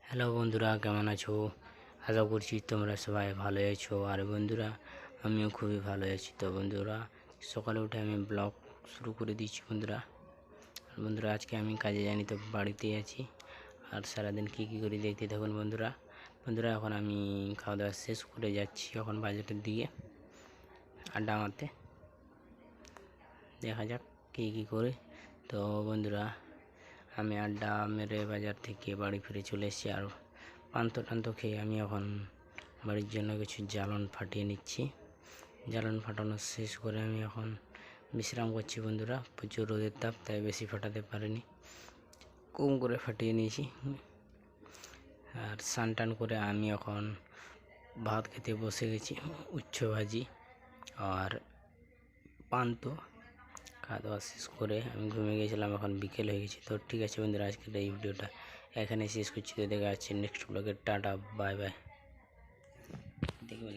Hello বন্ধুরা, কেমন আছো? আশা করছি তোমরা সবাই ভালো আছো। আর বন্ধুরা, আমিও খুবই ভালো আছি। তো বন্ধুরা, সকালে উঠে আমি ব্লগ শুরু করে দিচ্ছি বন্ধুরা। আর বন্ধুরা, আজকে আমি কাজে যাইনি, তো বাড়িতেই আছি। আর সারাদিন কী করি দেখতে থাকুন বন্ধুরা। বন্ধুরা, এখন আমি খাওয়া দাওয়া শেষ করে যাচ্ছি এখন বাজারের দিকে আড্ডা মারতে। দেখা যাক কী করে। তো বন্ধুরা, আমি আড্ডা মেরে বাজার থেকে বাড়ি ফিরে চলে এসেছি। আর পান্ত খেয়ে আমি এখন বাড়ির জন্য কিছু জ্বালন ফাটিয়ে নিচ্ছি। জ্বালন ফাটানো শেষ করে আমি এখন বিশ্রাম করছি বন্ধুরা। প্রচুর রোদের তাপ, তাই বেশি ফাটাতে পারিনি, কম করে ফাটিয়ে নিয়েছি। আর স্নান টান করে আমি এখন ভাত খেতে বসে গেছি। উচ্ছে ভাজি আর পান্ত খাওয়া দাওয়া শেষ করে আমি ঘুমিয়ে গেছিলাম। এখন বিকেল হয়ে গেছে। তো ঠিক আছে বন্ধুরা, আজকের এই ভিডিওটা এখানে শেষ করছি। তো দেখা যাচ্ছে নেক্সট ব্লগে। Tata, bye bye.